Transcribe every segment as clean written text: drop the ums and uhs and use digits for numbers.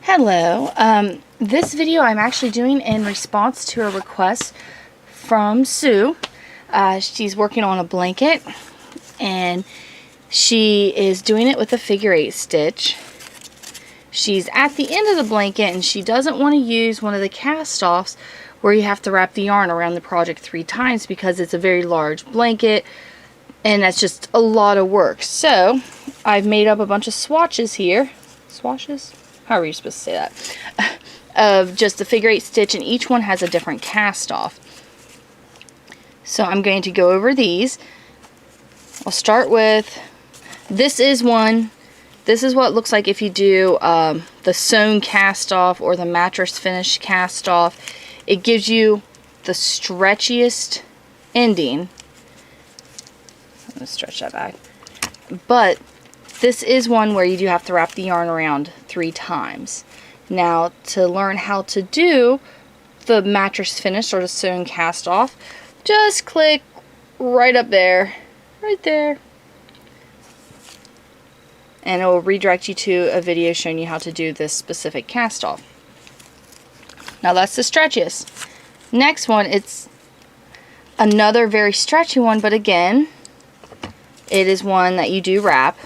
Hello. This video I'm actually doing in response to a request from Sue. She's working on a blanket and she is doing it with a figure-8 stitch. She's at the end of the blanket and she doesn't want to use one of the cast-offs where you have to wrap the yarn around the project 3 times because it's a very large blanket and that's just a lot of work. So I've made up a bunch of swatches here. Swatches? How are you supposed to say that? Of just the figure-8 stitch, and each one has a different cast off. So I'm going to go over these. I'll start with, this is one. This is what it looks like if you do the sewn cast off or the mattress finish cast off. It gives you the stretchiest ending. I'm going to stretch that back. But this is one where you do have to wrap the yarn around 3 times. Now, to learn how to do the mattress finish or the sewn cast off, just click right up there, right there, and it will redirect you to a video showing you how to do this specific cast off. Now that's the stretchiest. Next one, it's another very stretchy one, but again, it is one that you do wrap.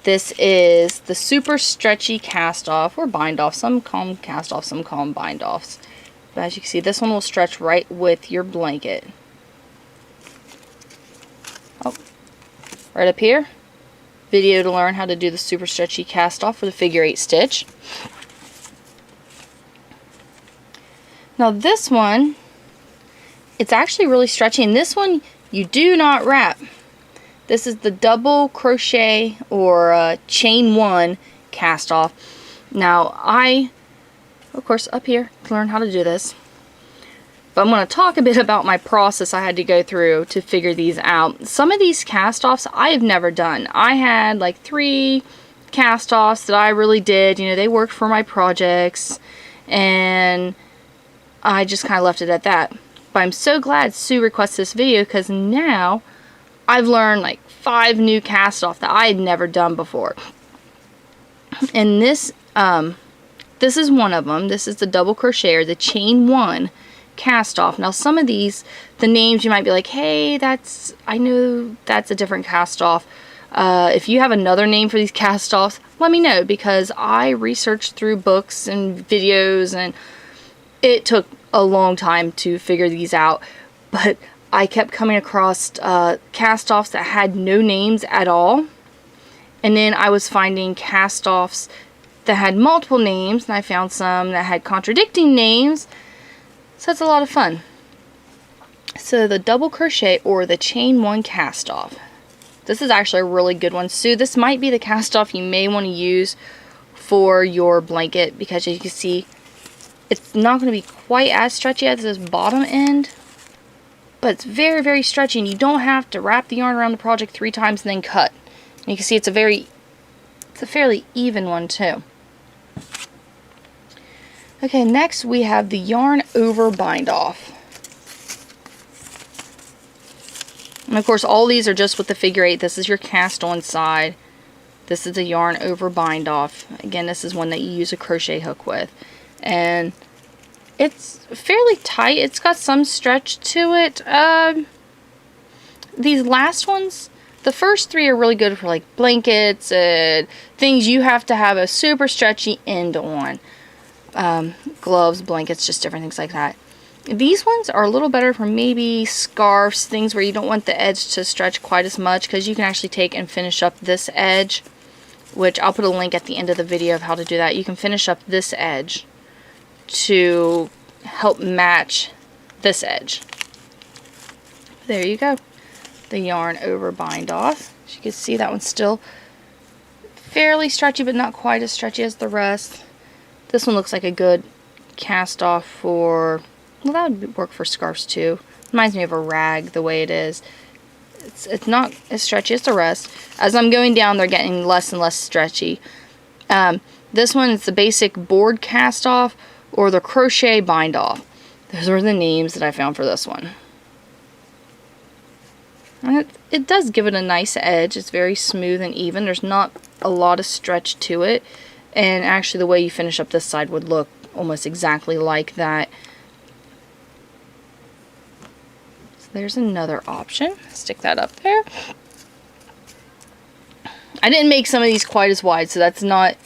This is the super stretchy cast off or bind off. Some call them cast off, some call them bind offs. But as you can see, this one will stretch right with your blanket. Oh, right up here. Video to learn how to do the super stretchy cast off for the figure-8 stitch. Now this one, it's actually really stretchy, and this one you do not wrap. This is the double crochet or chain 1 cast off. Now I, of course, up here to learn how to do this. But I'm going to talk a bit about my process I had to go through to figure these out. Some of these cast offs I have never done. I had like 3 cast offs that I really did. You know, they worked for my projects. And I just kind of left it at that. But I'm so glad Sue requested this video because now I've learned like 5 new cast off that I had never done before. And this is one of them. This is the double crochet or the chain 1 cast off. Now some of these, the names you might be like, hey, I know that's a different cast off. If you have another name for these cast offs, let me know because I researched through books and videos and it took a long time to figure these out. But I kept coming across cast-offs that had no names at all. And then I was finding cast-offs that had multiple names. And I found some that had contradicting names. So it's a lot of fun. So the double crochet or the chain 1 cast-off. This is actually a really good one. Sue, this might be the cast-off you may want to use for your blanket. Because as you can see, it's not going to be quite as stretchy as this bottom end. But it's very, very stretchy, and you don't have to wrap the yarn around the project 3 times and then cut. And you can see it's a fairly even one too. Okay, next we have the yarn over bind off. And of course, all these are just with the figure-8. This is your cast on side. This is the yarn over bind off. Again, this is one that you use a crochet hook with. And it's fairly tight. It's got some stretch to it. These last ones, the first 3 are really good for like blankets and things you have to have a super stretchy end on. Gloves, blankets, just different things like that. These ones are a little better for maybe scarves, things where you don't want the edge to stretch quite as much because you can actually take and finish up this edge, which I'll put a link at the end of the video of how to do that. You can finish up this edge to help match this edge. There you go. The yarn over bind off. As you can see, that one's still fairly stretchy, but not quite as stretchy as the rest. This one looks like a good cast off for, well, that would work for scarves too. Reminds me of a rag the way it is. It's not as stretchy as the rest. As I'm going down, they're getting less and less stretchy. This one is the basic board cast off or the crochet bind off. Those were the names that I found for this one. And it does give it a nice edge. It's very smooth and even. There's not a lot of stretch to it. And actually the way you finish up this side would look almost exactly like that. So there's another option. Stick that up there. I didn't make some of these quite as wide, so that's not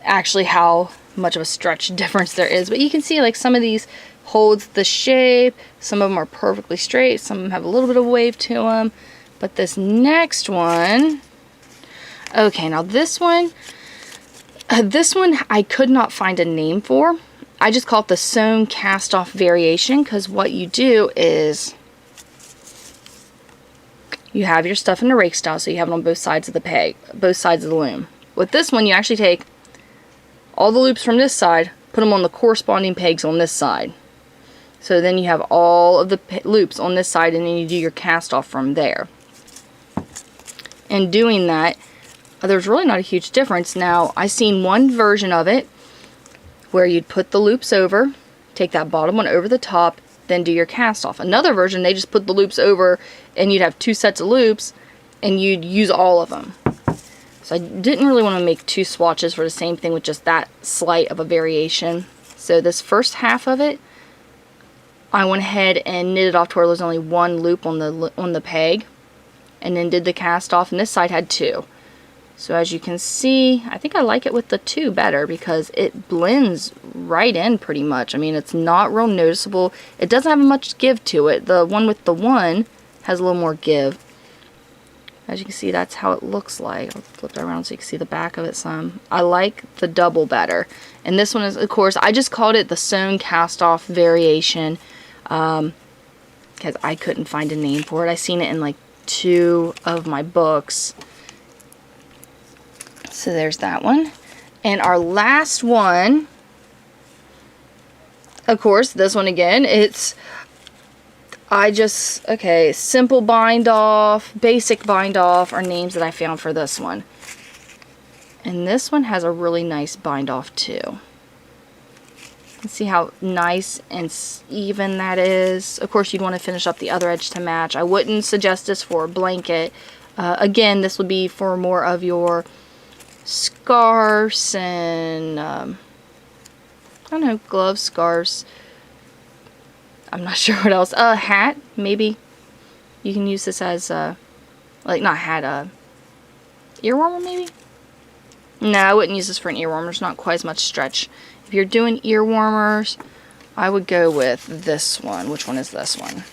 actually how much of a stretch difference there is. But you can see like some of these holds the shape. Some of them are perfectly straight. Some of them have a little bit of wave to them. But this next one, okay, now this one I could not find a name for. I just call it the Sewn Cast Off variation, because what you do is you have your stuff in a rake style, so you have it on both sides of the peg, both sides of the loom. With this one, you actually take all the loops from this side, put them on the corresponding pegs on this side. So then you have all of the loops on this side, and then you do your cast off from there. And doing that, there's really not a huge difference. Now, I've seen one version of it where you'd put the loops over, take that bottom one over the top, then do your cast off. Another version, they just put the loops over and you'd have 2 sets of loops and you'd use all of them. So I didn't really want to make 2 swatches for the same thing with just that slight of a variation. So this first half of it, I went ahead and knitted off to where there was only 1 loop on the peg, and then did the cast off, and this side had 2. So as you can see, I think I like it with the 2 better because it blends right in pretty much. I mean, it's not real noticeable. It doesn't have much give to it. The one with the 1 has a little more give. As you can see, that's how it looks like. I'll flip it around so you can see the back of it some. I like the double better. And this one is, of course, I just called it the Sewn Cast Off variation because I couldn't find a name for it. I seen it in like 2 of my books. So there's that one. And our last one, of course, this one again, okay, simple bind off, basic bind off are names that I found for this one. And this one has a really nice bind off too. You can see how nice and even that is. Of course, you'd want to finish up the other edge to match. I wouldn't suggest this for a blanket. Again, this would be for more of your scarves and I don't know, gloves, scarves. I'm not sure what else. A hat, maybe. You can use this as like not hat, ear warmer maybe? No, I wouldn't use this for an ear warmer. There's not quite as much stretch. If you're doing ear warmers, I would go with this one. Which one is this one?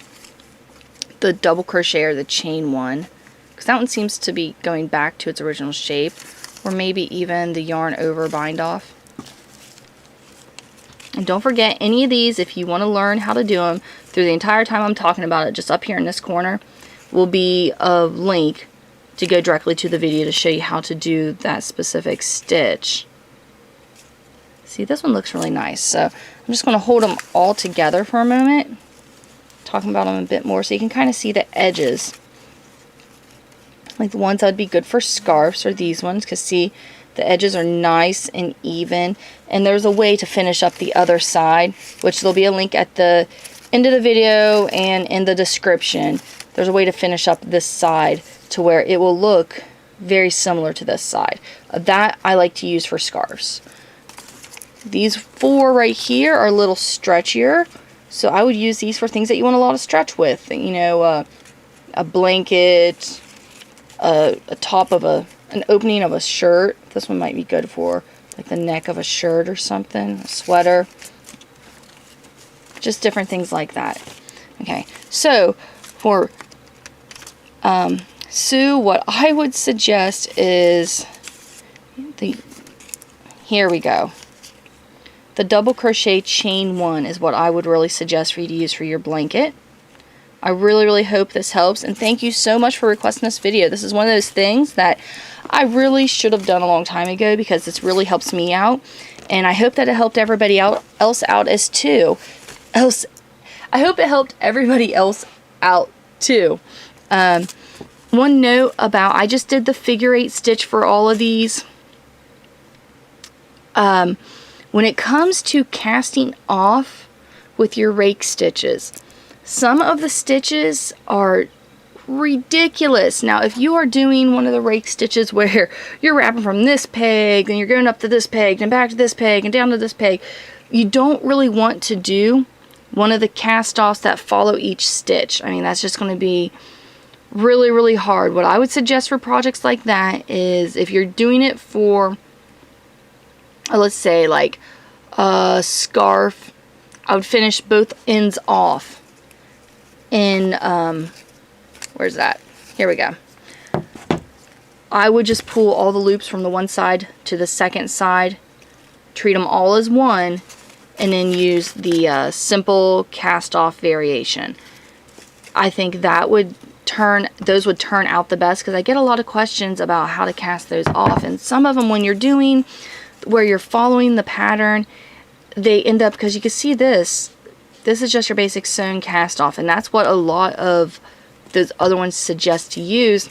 The double crochet or the chain one. Because that one seems to be going back to its original shape. Or maybe even the yarn over bind off. And don't forget, any of these, if you want to learn how to do them through the entire time I'm talking about it, just up here in this corner, will be a link to go directly to the video to show you how to do that specific stitch. See, this one looks really nice. So I'm just going to hold them all together for a moment, talking about them a bit more so you can kind of see the edges. Like the ones that would be good for scarves are these ones, because see, the edges are nice and even. And there's a way to finish up the other side, which there'll be a link at the end of the video and in the description. There's a way to finish up this side to where it will look very similar to this side. That I like to use for scarves. These 4 right here are a little stretchier, so I would use these for things that you want a lot of stretch with. You know, a blanket, a top of an opening of a shirt. This one might be good for like the neck of a shirt or something, a sweater. Just different things like that. Okay, so for Sue, what I would suggest is here we go. The double crochet chain 1 is what I would really suggest for you to use for your blanket. I really hope this helps, and thank you so much for requesting this video. This is one of those things that I really should have done a long time ago because this really helps me out, and I hope that it helped everybody else out as too. I hope it helped everybody else out too. One note about, I just did the figure 8 stitch for all of these. When it comes to casting off with your rake stitches, some of the stitches are ridiculous. Now, if you are doing one of the rake stitches where you're wrapping from this peg, then you're going up to this peg, and back to this peg, and down to this peg, you don't really want to do one of the cast-offs that follow each stitch. I mean, that's just going to be really, really hard. What I would suggest for projects like that is if you're doing it for, let's say, like a scarf, I would finish both ends off in, where's that? Here we go. I would just pull all the loops from the one side to the second side, treat them all as one, and then use the simple cast off variation. I think that would those would turn out the best, because I get a lot of questions about how to cast those off, and some of them, when you're doing where you're following the pattern, they end up, because you can see this is just your basic sewn cast off, and that's what a lot of those other ones suggest to use.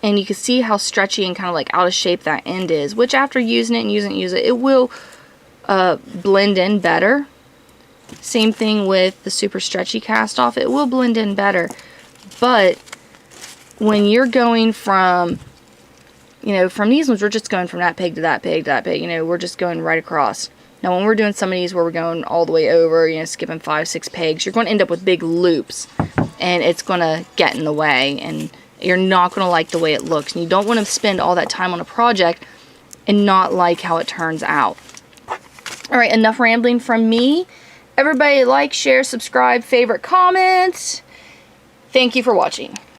And you can see how stretchy and kind of like out of shape that end is, which after using it and using it, it will blend in better. Same thing with the super stretchy cast off, it will blend in better. But when you're going from, you know, from these ones, we're just going from that peg to that peg to that peg, you know, we're just going right across. Now when we're doing some of these where we're going all the way over, you know, skipping 5, 6 pegs, you're going to end up with big loops, and it's going to get in the way, and you're not going to like the way it looks, and you don't want to spend all that time on a project and not like how it turns out. Alright, enough rambling from me. Everybody like, share, subscribe, favorite, comment. Thank you for watching.